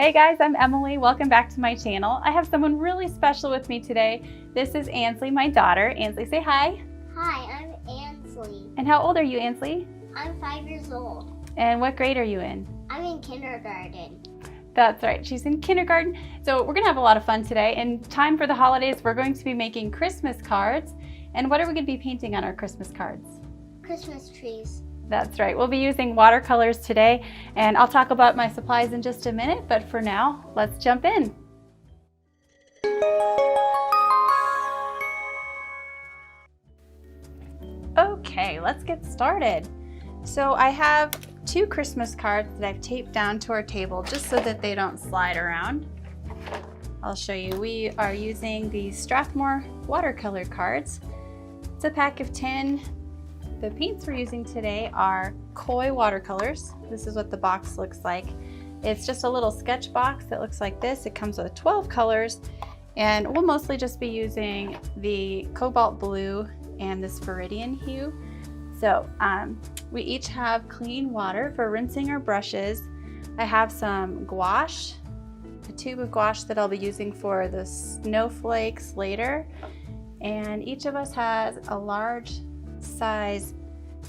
Hey guys, I'm Emily. Welcome back to my channel. I have someone really special with me today. This is Ansley, my daughter. Ansley, say hi. Hi, I'm Ansley. And how old are you, Ansley? I'm 5 years old. And what grade are you in? I'm in kindergarten. That's right, she's in kindergarten. So we're gonna have a lot of fun today. In time for the holidays, we're going to be making Christmas cards. And what are we gonna be painting on our Christmas cards? Christmas trees. That's right, we'll be using watercolors today, and I'll talk about my supplies in just a minute, but for now, let's jump in. Okay, let's get started. So I have 2 Christmas cards that I've taped down to our table just so that they don't slide around. I'll show you. We are using the Strathmore watercolor cards. It's a pack of 10. The paints we're using today are Koi watercolors. This is what the box looks like. It's just a little sketch box that looks like this. It comes with 12 colors, and we'll mostly just be using the cobalt blue and this viridian hue. So we each have clean water for rinsing our brushes. I have some gouache, a tube of gouache that I'll be using for the snowflakes later. And each of us has a large size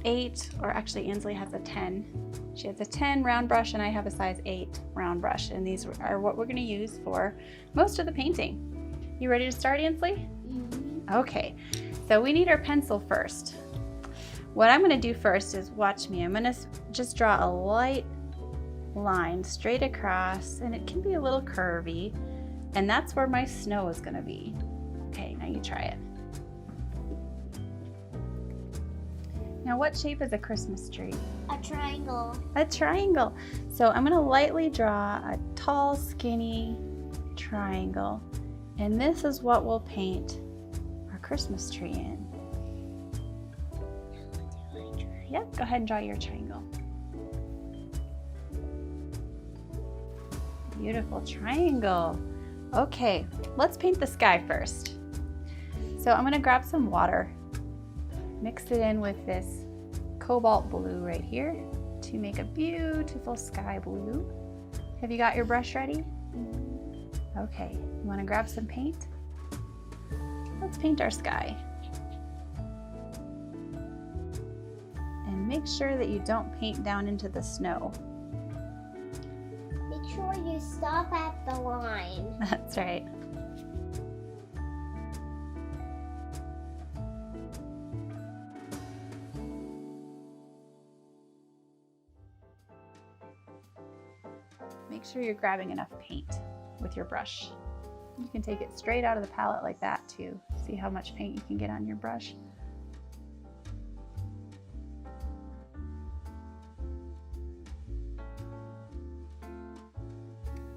8, or actually Ansley has a 10. She has a 10 round brush and I have a size 8 round brush, and these are what we're going to use for most of the painting. You ready to start, Ansley? Mm-hmm. Okay, so we need our pencil first. What I'm going to do first is, watch me, I'm going to just draw a light line straight across, and it can be a little curvy, and that's where my snow is going to be. Okay, now you try it. Now, what shape is a Christmas tree? A triangle. A triangle. So I'm going to lightly draw a tall, skinny triangle. And this is what we'll paint our Christmas tree in. Yep, go ahead and draw your triangle. Beautiful triangle. Okay, let's paint the sky first. So I'm going to grab some water. Mix it in with this cobalt blue right here to make a beautiful sky blue. Have you got your brush ready? Okay, you want to grab some paint? Let's paint our sky. And make sure that you don't paint down into the snow. Make sure you stop at the line. That's right. Make sure you're grabbing enough paint with your brush. You can take it straight out of the palette like that too. See how much paint you can get on your brush.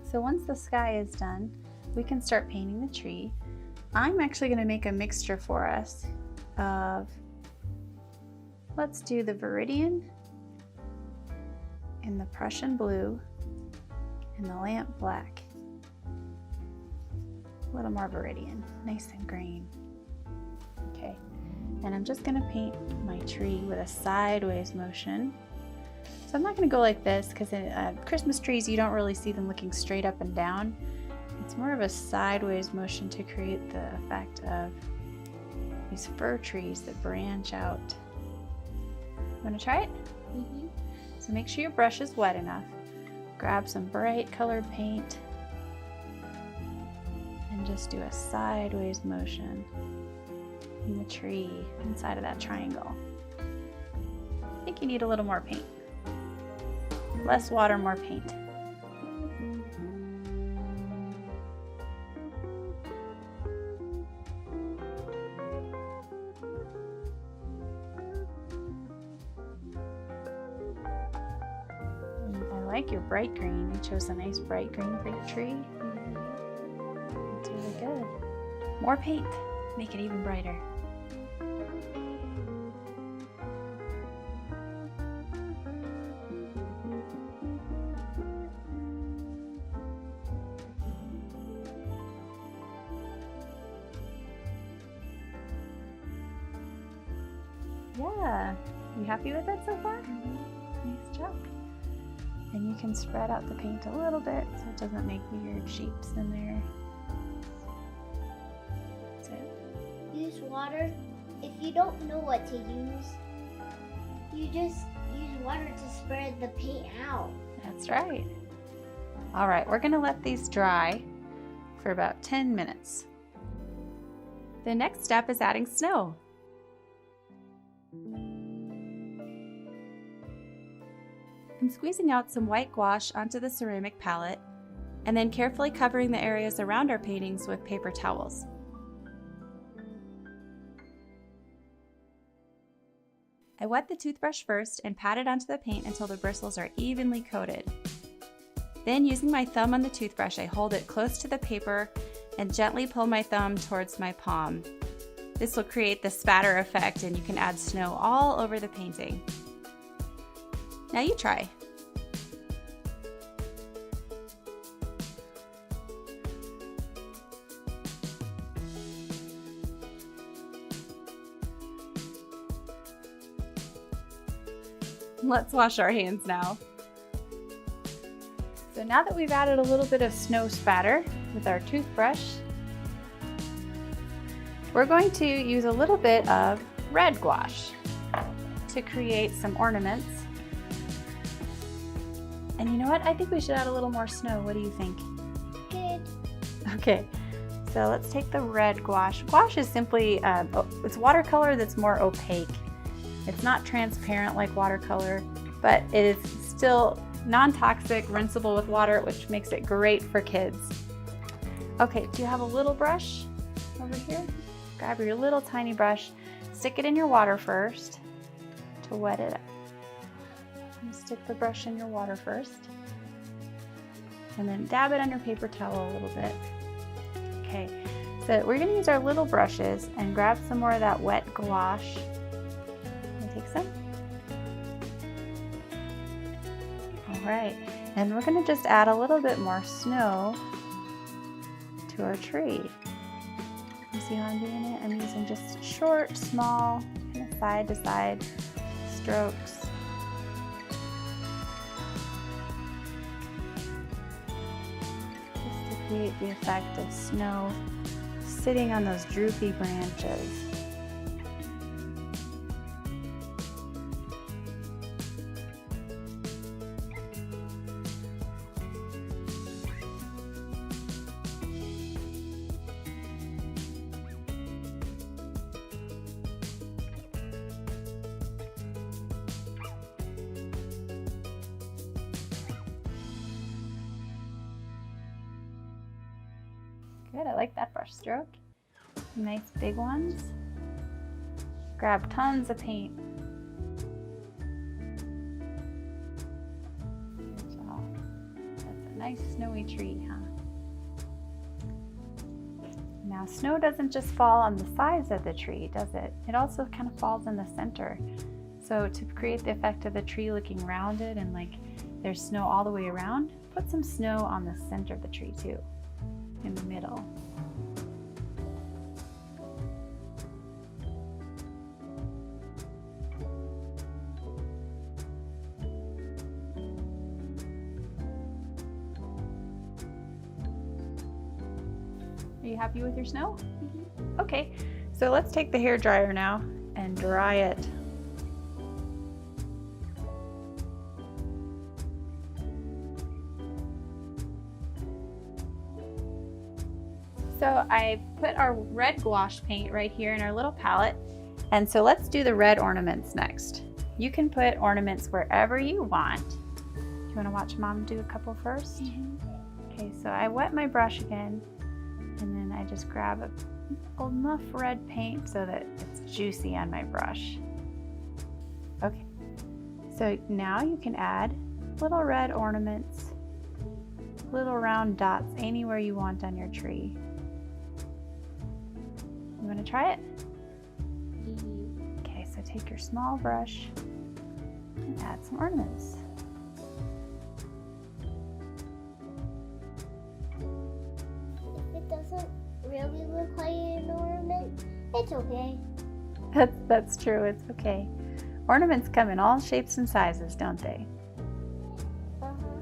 So once the sky is done, we can start painting the tree. I'm actually going to make a mixture for us of, let's do the viridian and the Prussian blue and the lamp black. A little more viridian, nice and green. Okay, and I'm just going to paint my tree with a sideways motion. So I'm not going to go like this, because in Christmas trees you don't really see them looking straight up and down. It's more of a sideways motion to create the effect of these fir trees that branch out. Want to try it? Mm-hmm. So make sure your brush is wet enough. Grab some bright colored paint and just do a sideways motion in the tree inside of that triangle. I think you need a little more paint. Less water, more paint. I like your bright green. You chose a nice bright green for your tree. That's really good. More paint. Make it even brighter. Yeah. You happy with it so far? Nice job. And you can spread out the paint a little bit so it doesn't make weird shapes in there. That's it. Use water. If you don't know what to use, you just use water to spread the paint out. That's right. All right, we're gonna let these dry for about 10 minutes. The next step is adding snow. I'm squeezing out some white gouache onto the ceramic palette and then carefully covering the areas around our paintings with paper towels. I wet the toothbrush first and pat it onto the paint until the bristles are evenly coated. Then, using my thumb on the toothbrush, I hold it close to the paper and gently pull my thumb towards my palm. This will create the spatter effect and you can add snow all over the painting. Now you try. Let's wash our hands now. So now that we've added a little bit of snow spatter with our toothbrush, we're going to use a little bit of red gouache to create some ornaments. And you know what? I think we should add a little more snow. What do you think? Good. Okay, so let's take the red gouache. Gouache is simply, it's watercolor that's more opaque. It's not transparent like watercolor, but it is still non-toxic, rinsable with water, which makes it great for kids. Okay, do you have a little brush over here? Grab your little tiny brush, stick it in your water first to wet it up. You stick the brush in your water first, and then dab it on your paper towel a little bit. Okay, so we're gonna use our little brushes and grab some more of that wet gouache. Take some. All right, and we're going to just add a little bit more snow to our tree. You see how I'm doing it? I'm using just short, small, kind of side to side strokes. Just to create the effect of snow sitting on those droopy branches. Good, I like that brush stroke. Nice big ones. Grab tons of paint. Good job. That's a nice snowy tree, huh? Now, snow doesn't just fall on the sides of the tree, does it? It also kind of falls in the center. So to create the effect of the tree looking rounded and like there's snow all the way around, put some snow on the center of the tree too. In the middle. Are you happy with your snow? Mm-hmm. Okay, so let's take the hair dryer now and dry it. So I put our red gouache paint right here in our little palette. And so let's do the red ornaments next. You can put ornaments wherever you want. Do you want to watch Mom do a couple first? Mm-hmm. Okay, so I wet my brush again, and then I just grab enough red paint so that it's juicy on my brush. Okay, so now you can add little red ornaments, little round dots anywhere you want on your tree. You want to try it? Mm-hmm. Okay, so take your small brush and add some ornaments. If it doesn't really look like an ornament, it's okay. That's true, it's okay. Ornaments come in all shapes and sizes, don't they? Uh-huh.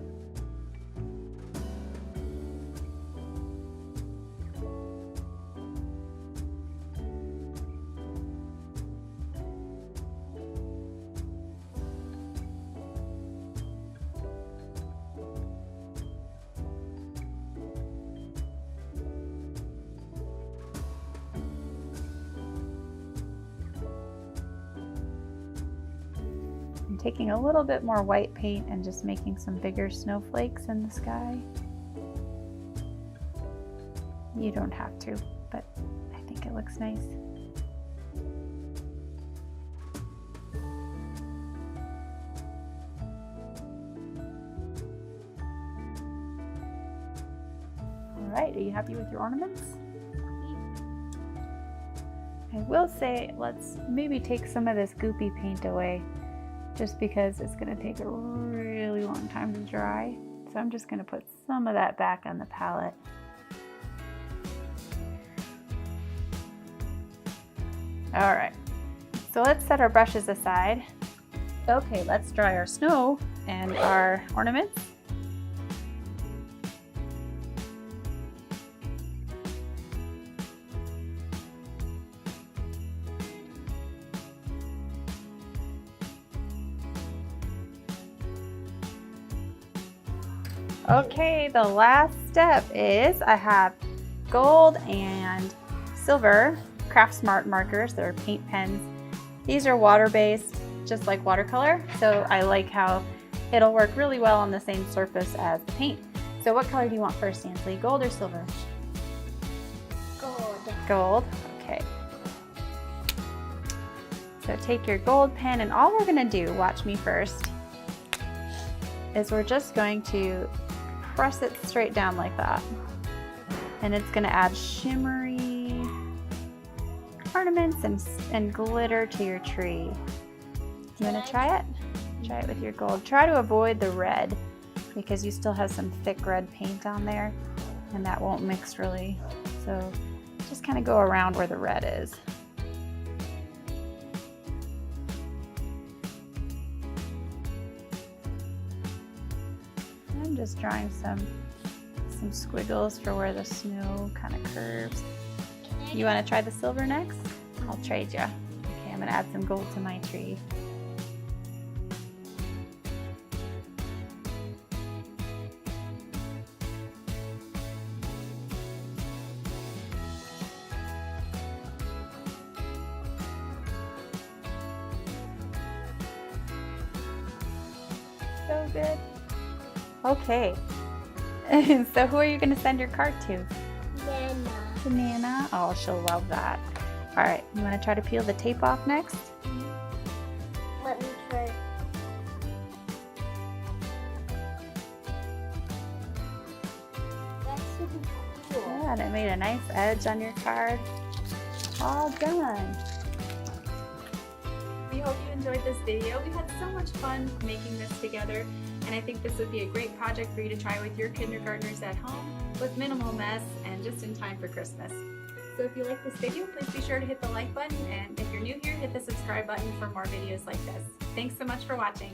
taking a little bit more white paint and just making some bigger snowflakes in the sky. You don't have to, but I think it looks nice. All right, are you happy with your ornaments? I will say, let's maybe take some of this goopy paint away, just because it's going to take a really long time to dry. So I'm just going to put some of that back on the palette. All right, so let's set our brushes aside. Okay, let's dry our snow and our ornaments. Okay, the last step is I have gold and silver Craft Smart markers. They're paint pens. These are water-based, just like watercolor. So I like how it'll work really well on the same surface as the paint. So what color do you want first, Ansley? Gold or silver? Gold. Gold, okay. So take your gold pen, and all we're gonna do, watch me first, is we're just going to press it straight down like that. And it's gonna add shimmery ornaments and glitter to your tree. You wanna try it? Try it with your gold. Try to avoid the red because you still have some thick red paint on there and that won't mix really. So just kind of go around where the red is. I'm just drawing some squiggles for where the snow kind of curves. You want to try the silver next? I'll trade you. Okay, I'm going to add some gold to my tree. So good. Okay. So who are you going to send your card to? Nana. To Nana. Oh, she'll love that. All right, you want to try to peel the tape off next? Let me try. That's super cool. Yeah, and it made a nice edge on your card. All done. We hope you enjoyed this video. We had so much fun making this together, and I think this would be a great project for you to try with your kindergartners at home with minimal mess and just in time for Christmas. So if you like this video, please be sure to hit the like button, and if you're new here, hit the subscribe button for more videos like this. Thanks so much for watching.